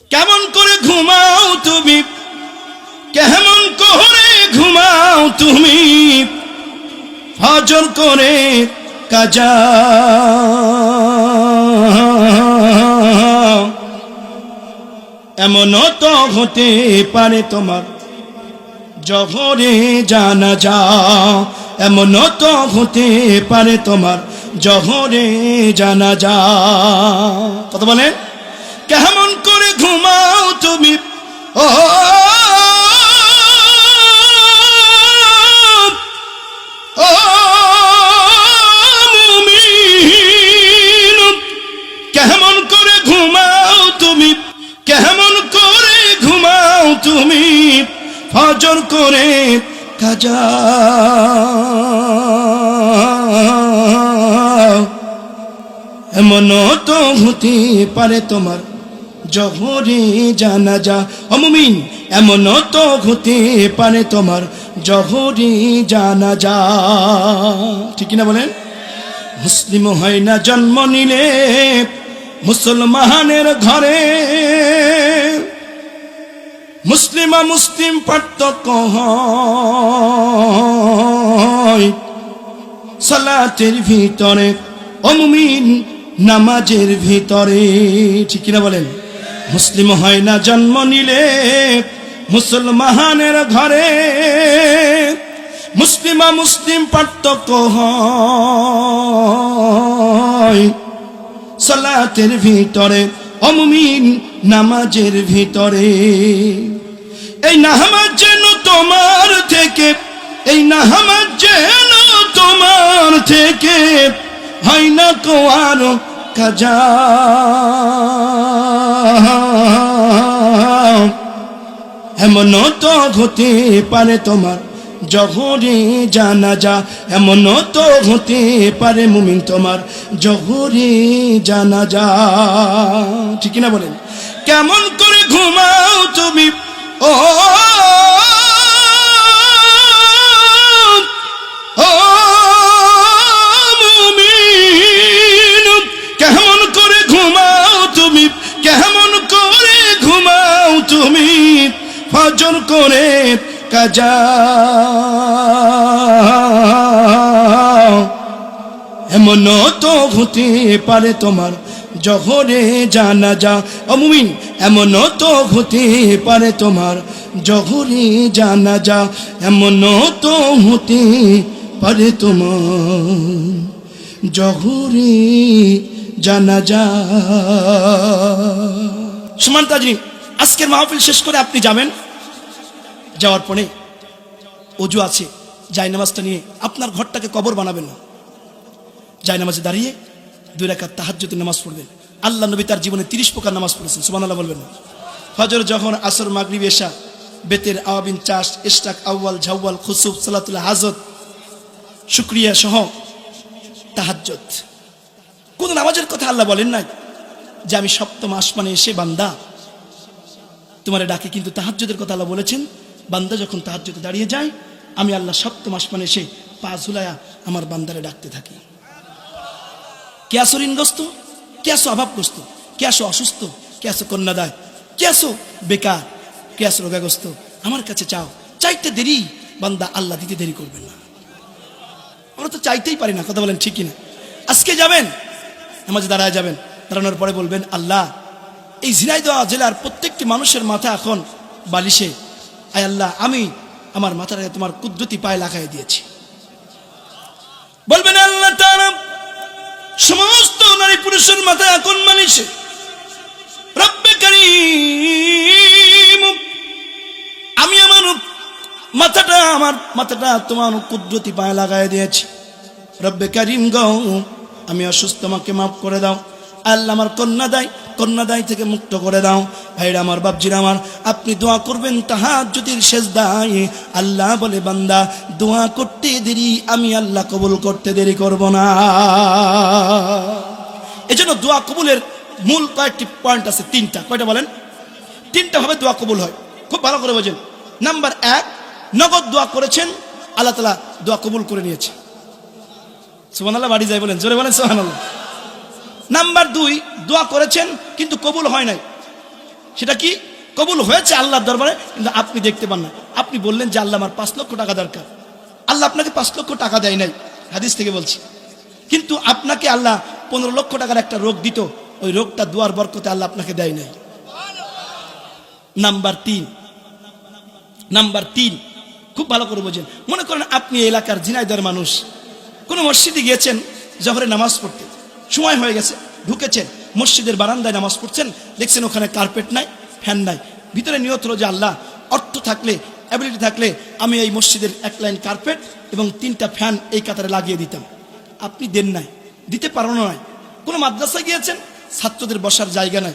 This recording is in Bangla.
কেমন করে ঘুমাও তুমি, কেমন করে ঘুমাও তুমি, ফজর করে কাজা। এমনও তো হতে পারে তোমার জহরে জানাজা, এমনও তো হতে পারে তোমার জহরে জানাজা। কত বলে কেমন করে ঘুমাও তুমি, ও মুমিন, কেমন করে ঘুমাও তুমি, কেমন করে ঘুমাও তুমি, ফজর করে কাজা। এমনও তো হতে পারে তোমার জহরে জানাজা। ও মুমিন, এমনও তো হতে পারে তোমার জহরে জানাজা। ঠিক না বলেন? মুসলিম হয় না জন্ম নিলে মুসলমানের ঘরে, মুসলিমা মুসলিম পার্থক্য হয় সালাতের ভিতরে, ও মুমিন নামাজের ভিতরে। ঠিক কিনা বলেন? মুসলিম হয় না জন্ম নিলে মুসলমানের ঘরে, মুসলিমা মুসলিম পার্থক্য হয় সালাতের ভিতরে, ও মুমিন নামাজের ভিতরে। এই নামাজ যেন তোমার থেকে, এই নামাজ যেন তোমার থেকে হয় না কোয়ার কাজা। এমনও তো হতে পারে তোমার জহরে জানাজা, এমনও তো হতে পারে মুমিন তোমার জহরে জানাজা। ঠিক না বলেন? কেমন করে ঘুমাও তুমি, ও মুমিন, কেমন করে ঘুমাও তুমি, কেমন করে ঘুমাও তুমি, ফজর করে কাজা। এমনও তো হতে পারে তোমার জহরে জানাজা। ও মুমিন, এমনও তো হতে পারে তোমার জহরে জানাজা, এমনও তো হতে পারে তোমার জহরে জানাজা। সুমান তাজরিন, আজকের মাহফিল শেষ করে আপনি যাবেন, যাওয়ার পরে ওযু আছে, জায়নামাজটা নিয়ে আপনার ঘরটাকে কবর বানাবেন না, জায়নামাজে দাঁড়িয়ে 2 রাকাত তাহাজ্জুদের নামাজ পড়বেন। আল্লাহ নবী তার জীবনে 30 প্রকার নামাজ পড়েছেন, সুবহানাল্লাহ বলবেন না? ফজর, জোহর, আসর, মাগরিব, এশা, বেতের, আওয়াবিন, চাশ, ইশরাক, আউয়াল, ঝাওয়াল, খুসুফ, সালাতুল হাজত, শুকরিয়া সহ তাহাজ্জুদ। কোন নামাজের কথা আল্লাহ বলেন নাই যে আমি সপ্তম আসমানে এসে বান্দা তোমারে ডাকে, কিন্তু তাহাজ্জুদের কথা আল্লাহ বলেছেন, বান্দা যখন তাহাজ্জুদে দাঁড়িয়ে যায় আমি আল্লাহ সপ্তম আসমানে এসে পা ঝুলায়া আমার বান্দারে ডাকতে থাকি। কে আসো ঋণগ্রস্ত, কে আসো অভাবগ্রস্ত, কে আসো অসুস্থ, কে আসো কন্যাদায়, কে আসো বেকার, কে আসো রোগাগ্রস্ত, আমার কাছে চাও। চাইতে দেরি বান্দা, আল্লাহ দিতে দেরি করবেন না। আমরা তো চাইতেই পারি না, কথা বলেন ঠিক কিনা? আজকে যাবেন নামাজে দাঁড়ায় যাবেন, দাঁড়ানোর পরে বলবেন, আল্লাহ এই ঝিনাইদহ জেলার প্রত্যেকটি মানুষের মাথা এখন বালিশে, আয় আল্লাহ আমি আমার মাথাটাকে তোমার কুদরতি পায়ে লাগাই দিয়েছি। বলবেন আল্লাহ তাআলা সমস্ত নারী পুরুষের মাথা এখন বালিশে, রব্বে কারীম আমি আমার মাথাটা তোমার কুদরতি পায়ে লাগাই দিয়েছি। রব্বে কারীম গো, আমি অসুস্থ, আমাকে মাফ করে দাও। আল্লাহ আমার কন্যাদায় থেকে মুক্ত করে দাও। ভাইরা আমার, বাপজিরা আমার, আপনি দোয়া করবেন তাহাজ্জুদের সিজদায়। আল্লাহ বলে, বান্দা দোয়া করতে দেরি, আমি আল্লাহ কবুল করতে দেরি করব না। এজন্য দোয়া কবুলের মূল কয়েকটি পয়েন্ট আছে, 3টা। কয়টা বলেন? 3টা ভাবে দোয়া কবুল হয়, খুব ভালো করে বোঝেন। নাম্বার 1, নগদ দোয়া করেছেন, আল্লাহ তাআলা দোয়া কবুল করে নিয়েছে। সুবহানাল্লাহ, বাড়ি যাই বলেন, জোরে বলেন সুবহানাল্লাহ। নাম্বার 2, দোয়া করেছেন কিন্তু কবুল হয় নাই, সেটা কি? কবুল হয়েছে আল্লাহর দরবারে, কিন্তু আপনি দেখতে পান না। আপনি বললেন যে আল্লাহ আমার 5 লক্ষ টাকা দরকার, আল্লাহ আপনাকে 5 লক্ষ টাকা দেয় নাই, হাদিস থেকে বলছি। কিন্তু আপনাকে আল্লাহ 15 লক্ষ টাকার একটা রোগ দিত, ওই রোগটা দুয়ার বরকতে আল্লাহ আপনাকে দেয় নাই। নাম্বার 3, খুব ভালো করে বোঝেন। মনে করেন আপনি এই এলাকার ঝিনাইদহের মানুষ, কোনো মসজিদে গিয়েছেন জোহরে নামাজ পড়তে, সময় হয়ে গেছে, ঢুকেছেন মসজিদের বারান্দায় নামাজ পড়ছেন, দেখছেন ওখানে কার্পেট নাই, ফ্যান নাই। ভিতরে নিয়ত হলো যে আল্লাহ অর্থ থাকলে, অ্যাবিলিটি থাকলে আমি এই মসজিদের 1 লাইন কার্পেট এবং 3টা ফ্যান এই কাতারে লাগিয়ে দিতাম। আপনি দেন নাই, দিতে পারো নয়। কোনো মাদ্রাসায় গিয়েছেন, ছাত্রদের বসার জায়গা নাই,